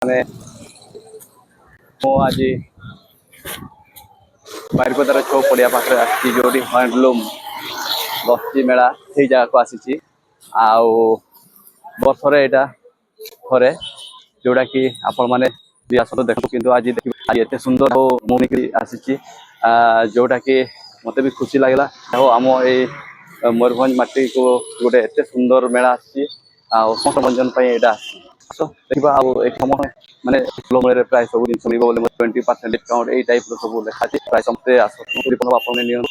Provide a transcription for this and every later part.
ମାନେ ମୁଁ ଆଜି ବାରିପଦାର ଛଅ ପଡ଼ିଆ ପାଖରେ ଆସିଛି, ଯୋଉଠି ହ୍ୟାଣ୍ଡଲୁମ୍ ବସ୍ତି ମେଳା ସେଇ ଜାଗାକୁ ଆସିଛି। ଆଉ ବର୍ଷରେ ଏଇଟା ଥରେ, ଯୋଉଟା କି ଆପଣମାନେ ବି ଆସନ୍ତୁ ଦେଖନ୍ତୁ। କିନ୍ତୁ ଆଜି ଦେଖିବେ ଏତେ ସୁନ୍ଦର ମୁଁ ନେଇକି ଆସିଛି, ଯୋଉଟା କି ମତେ ବି ଖୁସି ଲାଗିଲା। ଆଉ ଆମ ଏଇ ମୟୂରଭଞ୍ଜ ମାଟିକୁ ଗୋଟେ ଏତେ ସୁନ୍ଦର ମେଳା ଆସିଛି, ଆଉ ମନୋରଞ୍ଜନ ପାଇଁ ଏଇଟା ଦେଖିବା। ଆଉ ଏଠି ସମସ୍ତେ ମାନେ ସୁଲଭ ମୂଲ୍ୟରେ ପ୍ରାୟ ସବୁ ଜିନିଷ ମିଳିବ ବୋଲି 20% ଡିସକାଉଣ୍ଟ ଏଇ ଟାଇପ୍ର ସବୁ ଲେଖାଛି। ପ୍ରାୟ ସମସ୍ତେ ଆସନ୍ତୁ, ଆପଣ ନିଅନ୍ତୁ,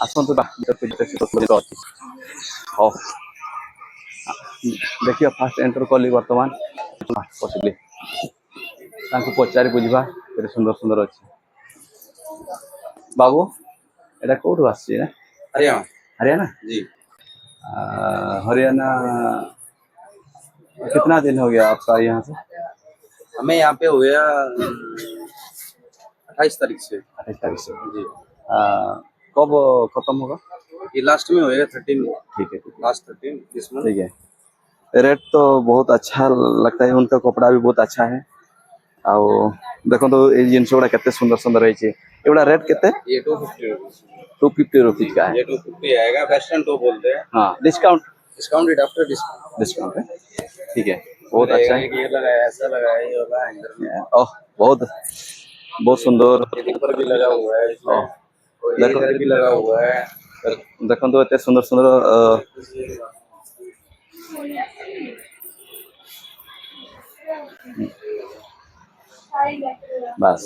ଆସନ୍ତୁ ବା ଅଛି। ହଉ ଦେଖିବା, ଫାଷ୍ଟ ଏଣ୍ଟର କଲି ବର୍ତ୍ତମାନ ପଶିଲି, ତାଙ୍କୁ ପଚାରି ବୁଝିବା କେତେ ସୁନ୍ଦର ସୁନ୍ଦର ଅଛି। बाबू एटा कौटू आसी है? हरियाणा। हरियाणा जी। हरियाणा कितना दिन हो गया आपका यहाँ से? हमें यहाँ पे हो गया 28 तारीख से। 28 तारीख से जी। कब खत्म होगा? ये लास्ट में होएगा 13। ठीक है, लास्ट 13 दिस मंथ। ठीक है। रेट तो बहुत अच्छा लगता है, उनका कपड़ा भी बहुत अच्छा है। आओ देखो तो ये जिनस गुड़ा केते सुंदर सुंदर रही। एवढा रेट केते? ये 250 रुपीज। 250 रुपीज का है। ये 250 आएगा, वेस्टर्न टॉप बोलते हैं। हाँ, discount discount after discount. Discount है, ठीक है, बहुत अच्छा है। ये लगा है, ऐसा लगा है, ये वाला हैंगर में। ओह बहुत बहुत सुंदर। ऊपर भी लगा हुआ है, इसमें देखो इधर भी लगा हुआ है। देखो तो इतने सुंदर सुंदर बस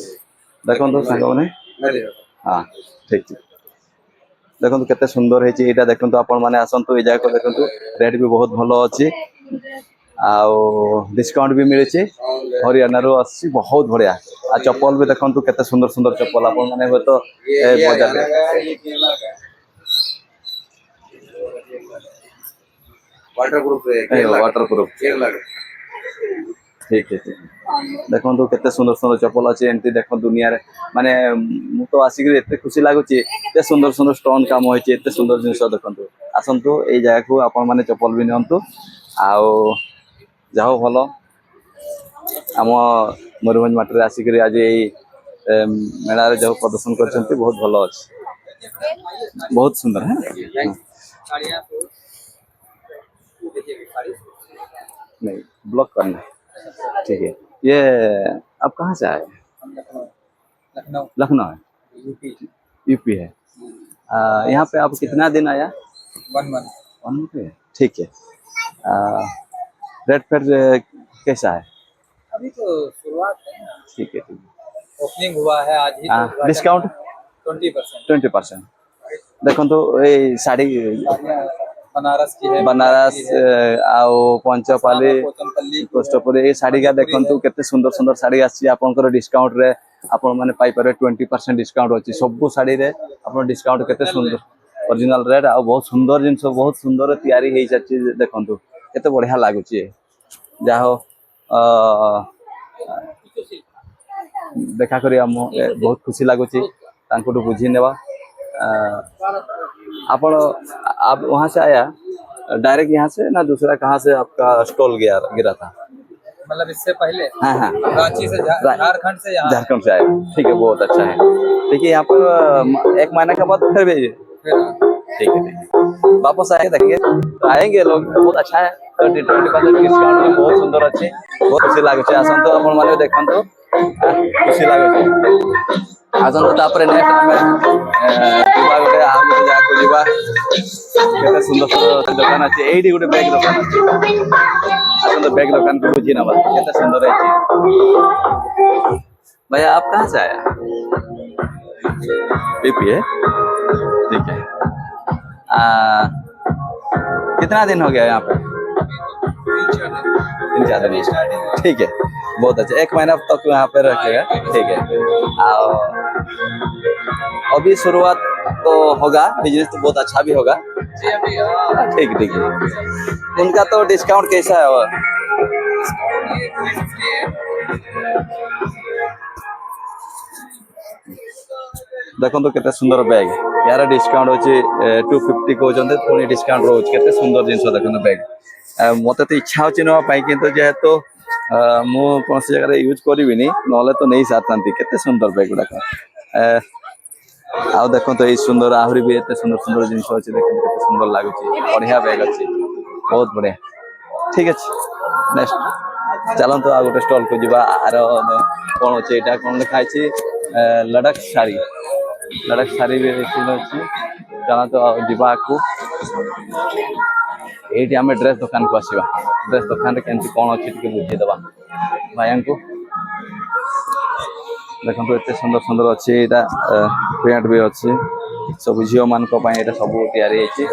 देखो तो सांग मैंने। हाँ ठीक ठीक, देखो केते सुंदर है ये देखो। आपण मैंने आसतु ये जगह देखो, रेट भी बहुत भल अच्छी, आउ डिस्काउंट भी मिले। हरियाणा रू आसी बहुत बढ़िया। आ चप्पल भी देखो केते सुंदर सुंदर चप्पल आपण मैंने हुए तो बजार वाटरप्रूफ। ठीक है, देखो केते सुंदर सुंदर चप्पल अच्छे। एमती देखो दुनिया रे माने मु तो आसिक एते खुशी लगुच, एते सुंदर सुंदर स्टोन काम होइचे, एते सुंदर जिनिस देखो। आसतु एई जगह को आपण माने चप्पल भी नियंतु। आउ जाओ भलो आम मयूरभंज माटी आसिक आज यही मेला जो प्रदर्शन कर बहुत भल अच्छे, बहुत सुंदर है। नहीं ब्लॉक करना, ठीक है। ये आप कहाँ से आए? लखनऊ। लखनऊ है, यूपी है। यहाँ पे आप कितना दिन आया? 1 मंथ। 1 मंथ है, ठीक है। रेट फिर कैसा है? अभी तो शुरुआत है, ठीक है, ठीक है। ओपनिंग हुआ है आज ही। डिस्काउंट 20%। देखो तो ये साड़ी बनारस की है, बनारस आओ पंचपाली कोष्ठपुरी ये साड़ी का देखो केते सुंदर सुंदर साड़ी आसी। आपनकर डिस्काउंट रे आपण माने पाई पारे 20% डिस्काउंट अछि। सब साड़ी रे आपण डिस्काउंट केते सुंदर ओरिजिनल रेट आ बहुत सुंदर जिंस, बहुत सुंदर तैयारी हेइ सच्ची। देखो केते बढ़िया लागुची, जाहो देखा करी हम बहुत खुशी लगुच। बुझी नेवा आप वहाँ से आया डायरेक्ट यहाँ से ना दूसरा कहाँ से आपका स्टॉल गिरा था? मतलब इससे पहले हाँ हाँ रांची से, झारखंड से, झारखंड से आए। ठीक है, बहुत अच्छा है। ठीक है, यहाँ पर 1 महीने के बाद फिर भेजिए। ठीक है, ठीक है, वापस आए देखेंगे तो आएंगे लोग। बहुत अच्छा है, 20% डिस्काउंट भी बहुत सुंदर अच्छे, बहुत खुशी लगे। आसतु आपण मैंने देखो खुशी लगे। आसतु तापर नेक्स्ट आम गोटे आ गोटे जगह को जीवा। केते सुंदर सुंदर दुकान अच्छे। एडी गोटे बैग दुकान अच्छे, आसतु बैग दुकान को बुझी नवा केते सुंदर है। भैया आप कहाँ से आया? यूपी है, ठीक है। कितना दिन हो गया यहाँ पे? 3-4 दिन। ठीक है, बहुत अच्छा। 1 महीना तक यहाँ पे रखेगा, ठीक है। अभी शुरुआत तो होगा, बिजनेस तो बहुत अच्छा भी होगा। ठीक ठीक है। उनका तो डिस्काउंट कैसा है? देखो तो केते सुंदर बैग, यार डिस्काउंट होची 250 कहते, पुणी डिस्काउंट रोज केते सुंदर जिनस देखो बैग। मत तो इच्छा होची नवा पाई, किंतु जेहेतु ମୁଁ କୌଣସି ଜାଗାରେ ୟୁଜ୍ କରିବିନି ନହେଲେ ତ ନେଇ ସାରିଥାନ୍ତି। କେତେ ସୁନ୍ଦର ବ୍ୟାଗ୍ ଗୁଡ଼ାକ। ଆଉ ଦେଖନ୍ତୁ ଏଇ ସୁନ୍ଦର ଆହୁରି ବି ଏତେ ସୁନ୍ଦର ସୁନ୍ଦର ଜିନିଷ ଅଛି। ଦେଖନ୍ତୁ କେତେ ସୁନ୍ଦର ଲାଗୁଛି। ବଢ଼ିଆ ବ୍ୟାଗ୍ ଅଛି, ବହୁତ ବଢ଼ିଆ। ଠିକ୍ ଅଛି, ନେକ୍ସଟ ଚାଲନ୍ତୁ ଆଉ ଗୋଟେ ଷ୍ଟଲ୍କୁ ଯିବା। ଆର କ'ଣ ଅଛି, ଏଇଟା କ'ଣ ଲେଖା ହେଇଛି ଲଦାଖ ଶାଢ଼ୀ। ଲଦାଖ ଶାଢ଼ୀ ବି ଅଛି। ଚାଲନ୍ତୁ ଆଉ ଯିବା ଆଗକୁ। ଏଇଠି ଆମେ ଡ୍ରେସ୍ ଦୋକାନକୁ ଆସିବା। ଡ୍ରେସ୍ ଦୋକାନରେ କେମିତି କ'ଣ ଅଛି ଟିକେ ବୁଝିଦେବା ଭାଇଙ୍କୁ। ଦେଖନ୍ତୁ ଏତେ ସୁନ୍ଦର ସୁନ୍ଦର ଅଛି। ଏଇଟା ପ୍ୟାଣ୍ଟ ବି ଅଛି, ସବୁ ଝିଅମାନଙ୍କ ପାଇଁ ଏଇଟା ସବୁ ତିଆରି ହେଇଛି।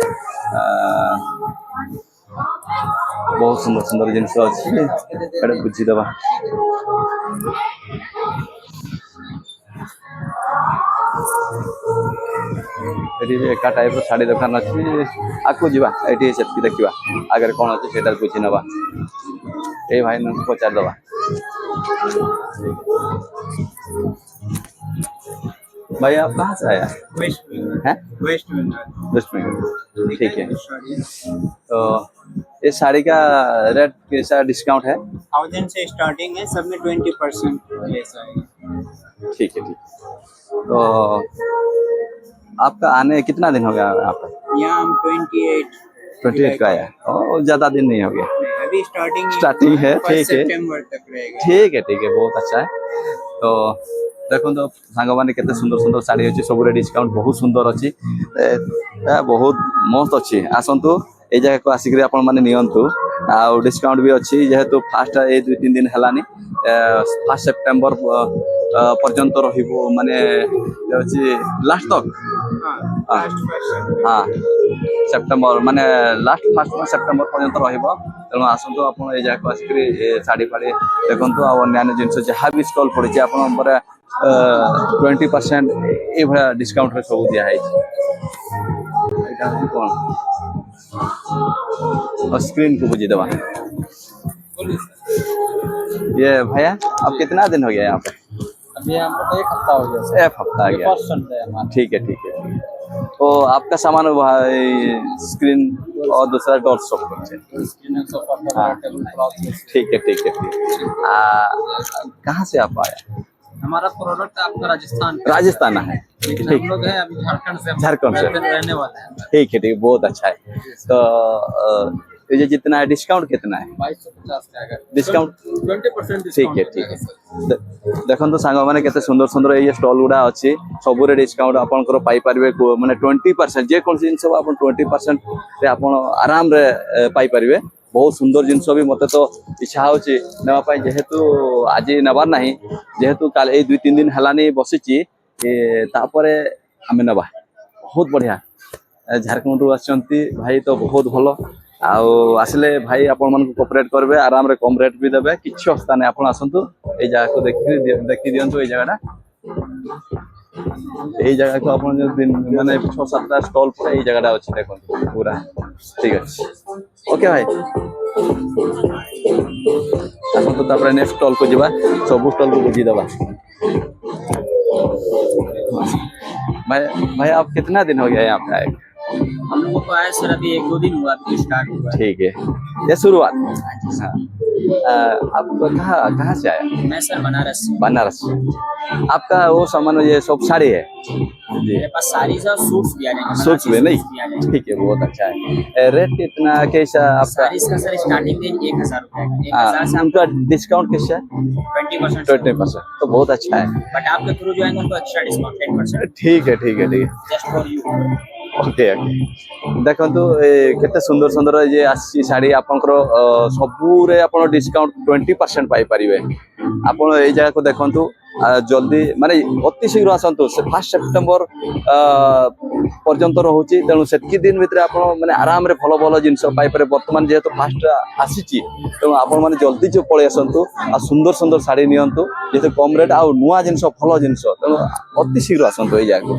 ବହୁତ ସୁନ୍ଦର ସୁନ୍ଦର ଜିନିଷ ଅଛି, ଏଇଟା ବୁଝିଦେବା। ଏଠି ଏକା ଟାଇପ୍ର ଶାଢ଼ୀ ଦୋକାନ ଅଛି। ଆଗକୁ ଯିବା, ଏଠି ସେତିକି ଦେଖିବା ଆଗରେ କ'ଣ ଅଛି ସେଇଟା ବୁଝି ନେବା। ଏଇ ଭାଇମାନଙ୍କୁ ପଚାରିଦେବା। भाई आप कहाँ से आया? वेस्ट हैं? वेस्ट बंगाल। वेस्ट बंगाल, ठीक है। तो इस साड़ी का रेट कैसा डिस्काउंट है? 1000 से स्टार्टिंग है, सब में 20% लेस आएगा। ठीक है, ठीक। तो आपका आने कितना दिन हो गया यहाँ पर? यहाँ हम 28 का आया और ज़्यादा दिन नहीं हो गया। अभी स्टार्टिंग है, ठीक है, सितंबर तक रहेगा। ठीक है, ठीक है, बहुत अच्छा है। तो ଦେଖନ୍ତୁ ସାଙ୍ଗମାନେ କେତେ ସୁନ୍ଦର ସୁନ୍ଦର ଶାଢ଼ୀ ଅଛି, ସବୁରେ ଡିସକାଉଣ୍ଟ ବହୁତ ସୁନ୍ଦର ଅଛି, ବହୁତ ମସ୍ତ ଅଛି। ଆସନ୍ତୁ ଏଇ ଜାଗାକୁ ଆସିକରି ଆପଣମାନେ ନିଅନ୍ତୁ। ଆଉ ଡିସକାଉଣ୍ଟ ବି ଅଛି, ଯେହେତୁ ଫାଷ୍ଟ ଏଇ 2-3 ଦିନ ହେଲାନି, 1 ସେପ୍ଟେମ୍ବର ପର୍ଯ୍ୟନ୍ତ ରହିବ, ମାନେ ହେଉଛି ଲାଷ୍ଟ ତକ। ହଁ, ସେପ୍ଟେମ୍ବର ମାନେ ଲାଷ୍ଟ 1 ସେପ୍ଟେମ୍ବର ପର୍ଯ୍ୟନ୍ତ ରହିବ। ତେଣୁ ଆସନ୍ତୁ ଆପଣ ଏଇ ଜାଗାକୁ ଆସିକରି ଶାଢ଼ୀ ଫାଢ଼ୀ ଦେଖନ୍ତୁ। ଆଉ ଅନ୍ୟାନ୍ୟ ଜିନିଷ ଯାହା ବି ଷ୍ଟଲ୍ ପଡ଼ିଛି ଆପଣଙ୍କର 20% ଏଇଭଳିଆ ଡିସକାଉଣ୍ଟରେ ସବୁ ଦିଆହେଇଛି। ଏଇଟା ହେଉଛି କ'ଣ, स्क्रीन को बुझी दवा। ये भैया अब कितना दिन हो गया यहाँ पे? अभी हमको तो 1 हफ्ता हो गया। 1 हफ्ता आ गया। ठीक है, ठीक है। तो आपका सामान स्क्रीन और दूसरा डोर शॉप है। ठीक है, ठीक है, ठीक। कहाँ से आप आए? हमारा प्रोडक्ट आपका राजस्थान है, लेकिन हम लोग हैं अभी झारखंड से रहने वाले हैं। ठीक है, ठीक, बहुत अच्छा है। तो ये जितना है डिस्काउंट कितना है? 2250 का है डिस्काउंट 20% ठीक है, ठीक है। देखो सांग मैंने केते सुंदर सुंदर ये स्टॉल गुड़ा अच्छी सबुरे डिस्काउंट आपंकर पाई पारिबे, माने 20% जे कौन जिन आप 20% रे आप आराम रे पाई पारिबे। बहुत सुंदर जिनस भी मत तो इच्छा होची नेवाई, जेहेतु आज नबार ना, जेहेतु काल 2-3 दिन हलानी बसीची तापर आम नवा। बहुत बढ़िया, झारखंड रु आछंती भाई तो बहुत भल। आसिले भाई आपण मन कोऑपरेट करबे, आराम रे कम रेट भी देबे, किछि अवस्था नै। आपण आसंतु ए जगह को देखि दियंतु। ए जगहटा এই জায়গাকে আপনার যদি মানে 6-7টা স্টল পরে এই জায়গাটা আছে দেখুন পুরা। ঠিক আছে, ওকে ভাই আসন্তু তারপরে নেক্সট স্টল को ଯିବା, ସବୁ स्टॉल को बुझी देबा। भाई आप कितना दिन हो गया यहाँ पे आए? हम लोगों को आया सर अभी 1-2 दिन हुआ, अभी स्टार्ट हुआ। ठीक है, ये शुरुआत। आप कहाँ से आया? मैं सर बनारस। बनारस। आपका वो सामान ये सब साड़ी है जी? मेरे पास साड़ी और सूट्स भी आ जाएंगे। सूट्स भी नहीं? ठीक है, बहुत अच्छा है। रेट कितना कैसा आपका? साड़ी का सर स्टार्टिंग रेंज 1000 रुपए का। 1000 से उनका डिस्काउंट कैसा है? 20%। 20%, तो बहुत अच्छा है। बट आपके थ्रू जो आएंगे उनको एक्स्ट्रा डिस्काउंट 10%। ठीक है, ठीक है, ठीक है, just for you. Okay okay. देखंतु केते सुंदर सुंदर ये आसी साड़ी आपनकर सबुरे आपण डिस्काउंट 20% पाई परिबे। आपण ए जगह को देखंतु जल्दी माने अति शीघ्र आसंतु। 1 सेप्टेम्बर पर्यंत रहउची, तेणु सेतकी दिन भितर आपण माने आराम रे भलो भलो जिंस पाई पारे। वर्तमान जेहेतु फास्ट आसीची, तेणु आपण माने जल्दी जो पळे आसंतु आ सुंदर सुंदर साड़ी नियंतु, जेते कम रेट आ नुवा जिंस भलो जिंस। तेणु अति शीघ्र आसंतु ए जगह को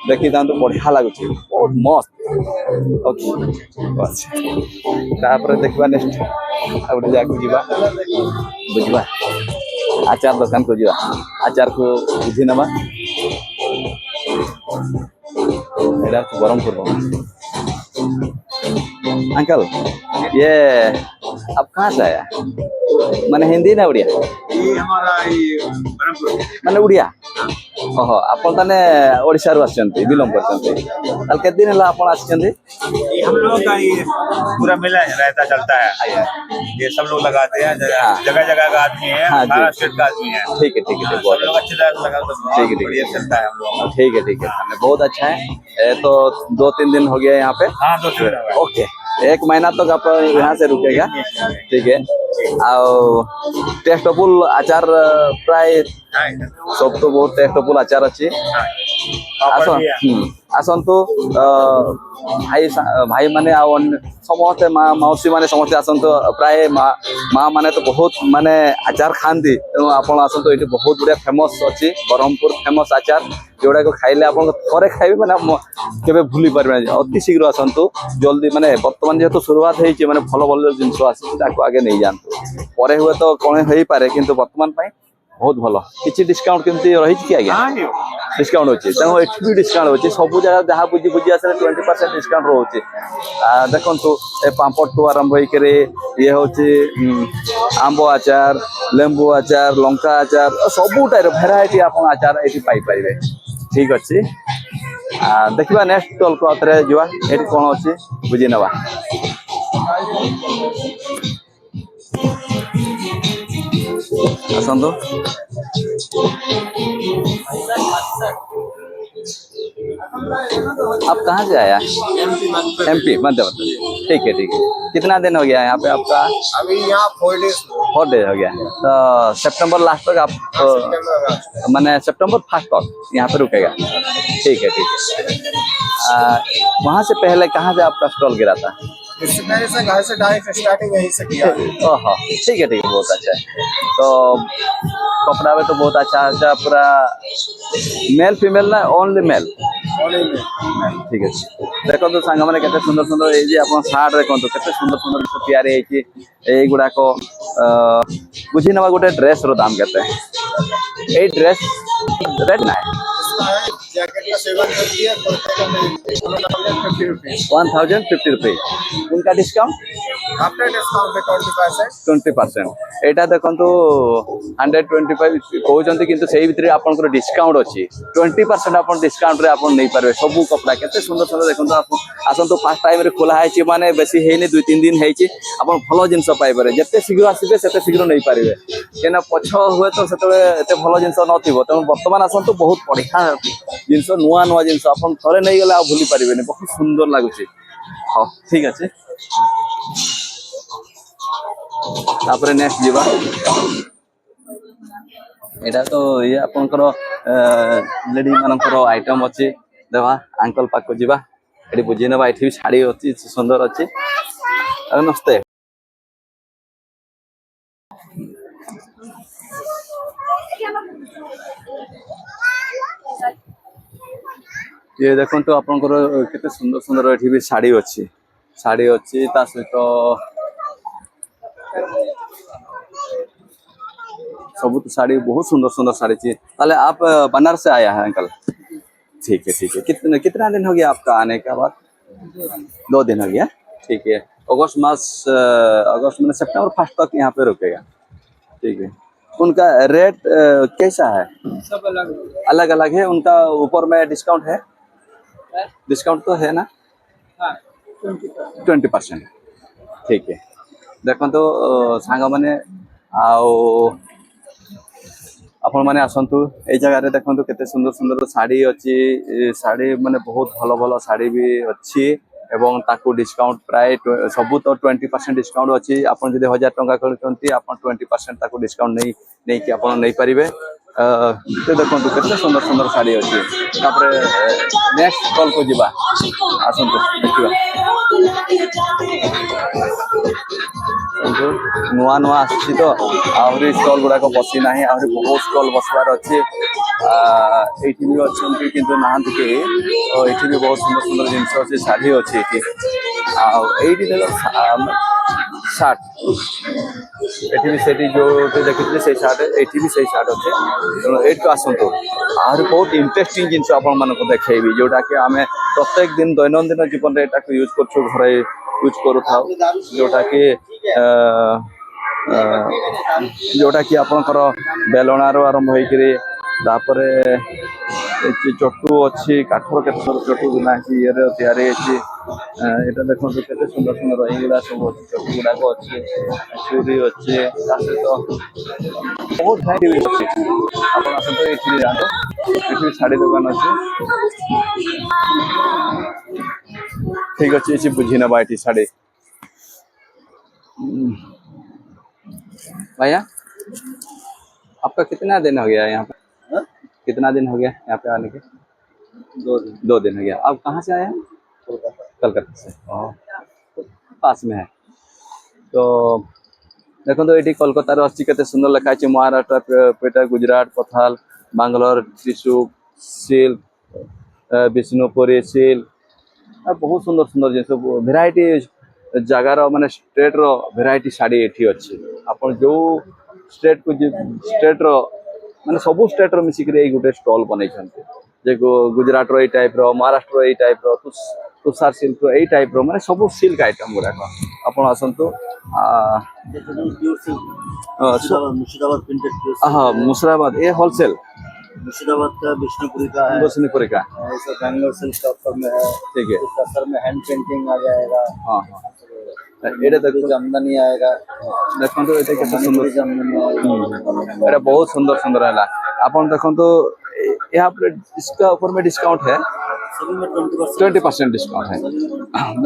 देखी दांतु, बढ़िया लगुची, बहुत मस्त। ओके, अच्छा तापर देखबा नेक्स्ट आ गोटे जगह जीवा बुझबा। आचार दुकान को जीवा, आचार को बुझी नबा। एडा बरहमपुर अंकल, ये आप कहाँ से आया? माने हिंदी ना उड़िया ये हमारा ये ब्रह्मपुर माने उड़िया ओहो आपण ताने ओडिसा रु आछंती बिलोंग करछंती ताल के दिन हला आपण आछंती ये हम लोग का ये पूरा मेला रहता चलता है ये सब लोग लगाते हैं जगह जगह का आदमी है हाँ, जी। सारा स्टेट का आदमी है ठीक है ठीक है सब बहुत लोग अच्छी तरह से लगा तो ठीक है, बढ़िया चलता है हम लोग ठीक है ठीक है हमें बहुत अच्छा है ये तो 2-3 दिन हो गया यहाँ पे हाँ 2-3 दिन हुआ है। ओके 1 महीना तक आप यहाँ से रुकेगा ठीक है ଆଉ टेस्टफुल आचार प्राय हाँ, इधर। सब तो बहुत टेस्टफुल आचार अच्छी हाँ। पापड़ भी है। आसतु भाई भाई माने आ समस्ते माँ मौसी माने समस्ते आसतु प्राय माँ माने तो बहुत माने आचार खाती तेणु आपड़ आसतु ये बहुत गुड़िया फेमस अच्छी ब्रह्मपुर फेमस आचार जोड़ा को खाइले आप थे खाइबे मैंने केबे भूली पारे अति शीघ्र आसतु जल्दी माने वर्तमान जेहेतु शुरुआत होती माने भल भल जिन आगे नहीं जातु पर हुए तो कौन हो पारे किंतु वर्तमान पाई बहुत भल किसी डिस्काउंट केमती रही कि आज्ञा हाँ जी डिस्काउंट अच्छी तेणु ये भी डिस्काउंट अच्छी सब जगह जहाँ बुझी बुझी आसे 20% डिस्काउंट रोचे देखु ए पापड़ टू आरंभ होकर ये हूँ आंब आचार लेंबू आचार लंका आचार सबू टाइप भेराइटी आप आचार ये पाइपर ठीक अच्छे देखा नेक्स्ट टोल को आउे जुआ ये कौन अच्छी बुझी नवा आसतु आप कहाँ से आया MP मध्य प्रदेश ठीक है कितना दिन हो गया यहाँ पे आपका अभी यहाँ 4 डेज 4 डेज हो गया तो सितंबर लास्ट तक आप माने सितंबर फर्स्ट तक यहाँ पे रुकेगा ठीक है वहाँ से पहले कहाँ से आपका स्टॉल गिरा था इससे पहले से घर से डायरेक्ट स्टार्टिंग यहीं से किया ओहो ठीक है बहुत अच्छा है तो कपड़ा में तो बहुत अच्छा पूरा मेल फीमेल ना ओनली मेल ठीक है देखो तो सांग मैंने केते सुंदर सुंदर ये आप सार्ट देखो केते सुंदर सुंदर तैयारी है गुड़ाक बुझी नवा गोटे ड्रेस रो दाम केते ये ड्रेस रेट ना जैकेट का 750 है कुर्ते का 50 रुपीस 1050 रुपीज उनका डिस्काउंट आफ्टर डिस्काउंट 20% एटा देखंतु 125 कहउचंती किंतु सेही भितरे आपनकर डिस्काउंट अछि 20% आपन डिस्काउंट रे आपन नै पारबे सबु कपड़ा केते सुंदर सुंदर देखंतु आपन आसंतु फर्स्ट टाइम रे खोला है छि माने बेसी हेनी 2-3 दिन है छि आपन भलो जिंस पाइ पारे जते शीघ्र आसीबे सेते शीघ्र नै पारिबे केना पछ हुए तो सेते एते भलो जिंस नथिबो त वर्तमान आसंतु बहुत बढ़िया जिंस नुआ नुआ जिंस आपन थरे नै गेला आ भूली पारिबेनी बहुत सुंदर लागुछि हां ठीक अछि तापरे नेक्स्ट जीवा एटा तो ये आपनकर लेडी मानकर आइटम अच्छी देवा अंकल पाक जीवा एटी बुझी नवा एठी साड़ी अच्छी सुंदर अच्छी नमस्ते ये देखो तो आपनकर केते सुंदर सुंदर एठी भी साड़ी अच्छी ता सहित सब तो साड़ी बहुत सुंदर सुंदर साड़ी चाहिए ताले आप बनारस से आया है अंकल ठीक है कितना दिन हो गया आपका आने का बाद 2 दिन हो गया ठीक है अगस्त में सितंबर फर्स्ट तक यहाँ पे रुकेगा ठीक है उनका रेट कैसा है सब अलग अलग है उनका ऊपर में डिस्काउंट है डिस्काउंट तो है ना 20% ठीक है देखो तो सांग मैंने आपण माने आसंतु ए जगह रे देखंतु केते सुंदर सुंदर साड़ी अच्छी साड़ी माने बहुत भलो भलो साड़ी भी अच्छी एवं ताकू डिस्काउंट प्राय सबू तो 20% डिस्काउंट अच्छी आपण जदि 1000 टंका करचंती आपण 20% ताकू डिस्काउंट नहीं कि आपण नहीं पारिबे तो देखंतु केते सुंदर सुंदर साड़ी अच्छी तापरे नेक्स्ट कॉल को जीवा आसंतु देखिबा नुआ नुआ आसी तो आहरी स्टॉल गुड़ाक बसी ना आहरी बहुत स्टॉल बसवार अच्छे ये भी अच्छा किंतु नहांती के ये भी बहुत सुंदर सुंदर जिनस अच्छे शाढ़ी अच्छे ये शार्ट ये भी से जो देखिए से शार्ट ये भी से शार्ट अच्छे तेणु ये आसतु आहरी बहुत इंटरेस्टिंग जिनस आपण देखी जोटा कि आम प्रत्येक दिन दैनंदिन जीवन में यूज कर घर यूज करूँ जोटा कि जोटा कि आपणकर बेलणार आरंभ होकर तापरे चटू अच्छी काठर के चटू बुना ये यहाँ देखो केते सुंदर सुंदर युवा सब अच्छे चटू गुड़ाक अच्छे चूरी अच्छे सहित बहुत भाई अच्छे आप ये जाते शाढ़ी दुकान अच्छे ठीक अच्छे ये बुझी नवा ये शाढ़ी भैया आपका कितना दिन हो गया यहाँ पे कितना दिन हो गया यहाँ पे आने के 2 दिन हो गया आप कहाँ से आए हैं कलकत्ता से पास में है तो देखो तो ये कोलकातार अच्छी केते सुंदर लिखा है महाराष्ट्र पेटा गुजरात पथाल बांग्लोर त्रिशूर सिल्क विष्णुपुरी सिल्क बहुत सुंदर सुंदर जिन भेराइटी जगार माने स्टेट रो भेराइटी शाढ़ी एठी अच्छी आप जो स्टेट को स्टेट रो माने सबू स्टेट रो मिसिक गोटे स्टॉल बन जे गुजरात रो टाइप रो महाराष्ट्र रो टाइप रो तुषार सिल्क रो टाइप रो माने सबू सिल्क आइटम गुड़ाक आप आसतु हाँ मुर्शिदाबाद ये होलसेल मुर्शिदाबाद का विष्णुपुरी का है विष्णुपुरी का ऐसा बैंगलोर सिल्क टॉपर में है ठीक है सर में हैंड पेंटिंग आ जाएगा हाँ हाँ ये देखो जामदानी आएगा देखो तो ये कितना सुंदर जामदानी आएगा ये बहुत सुंदर सुंदर है आप देखो तो यहाँ पर इसका ऊपर में डिस्काउंट है सभी में 20% डिस्काउंट है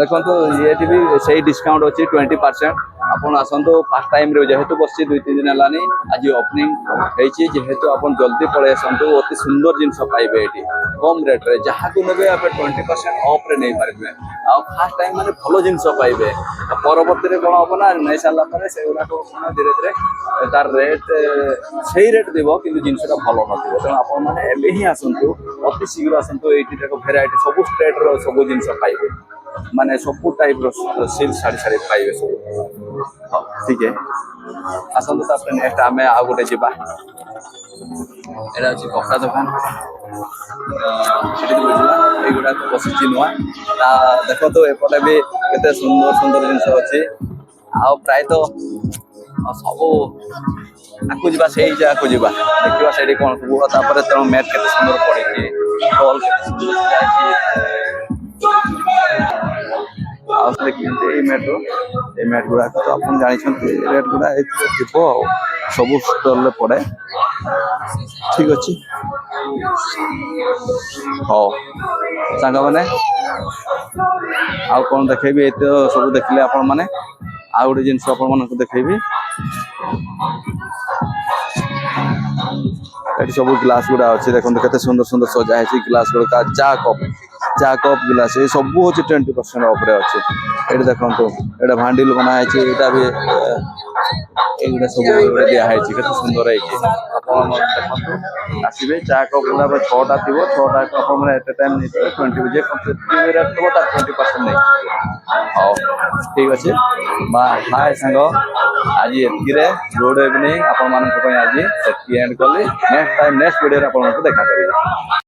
देखो तो ये भी सही डिस्काउंट अच्छी 20% आपन आसतु फास्ट टाइम जेहेतु बस 2-3 दिन है आज ओपनिंग जेहेतु आप जल्दी पड़े आसतु अति सुंदर जिनस पाइबे ये कम रेट रे जहाँ को ने 20% ऑफ रे नहीं पारे फास्ट टाइम माने भलो जिनस पाइबे परवर्ती कौन हम ना नहीं सारा से धीरे धीरे तार रेट सही रेट देव कि जिनसा भल न तेणु आपने ही आसतु अति शीघ्र आसतु ये भेराइटी सब स्टेट रो सब जिनस पाइबे माने सब टाइप रो सिल्क साड़ी साड़ी पाइबे सब हाँ ठीक है आसतु नेक्स्ट आम आउ गोटे जावा यहाँ अच्छी कपड़ा दुकान युवा बसी नुआ देख तो एपटे भी केते सुंदर सुंदर जिनस अच्छी आ प्राय तो सब आकु जा से जगह को जा देखा से कौन सब तेणु मैट के सुंदर पड़ी स्टल मैट गुड़ा तो आप जानते रेट गुड़ा सब स्टल पड़े ठीक अच्छे हाँ सांग मैंने आउ कौन देखेबी ये तो सब देखले आपण मैंने आउ गोटे जिन आप देखेबी ये सब ग्लास गुड़ा अच्छे देखो केते सुंदर सुंदर सजा है ग्लास गुड़ा चा कप गिलास ये सब हूँ 20% ऑफ अच्छे ये देखो ये भांडिल बनाई यहाँ भी ये सब दिखाई केते सुंदर है आसवे चा कप गुड़ा 6टा थी 6टा कप मैंने एट टाइम नहीं 20 रेट थो 20% नहीं हाँ ठीक अच्छे हाय सांग आज ये गुड इवनिंग आपण आज एंड कली नेक्स्ट टाइम नेक्स्ट वीडियो देखा करेंगे।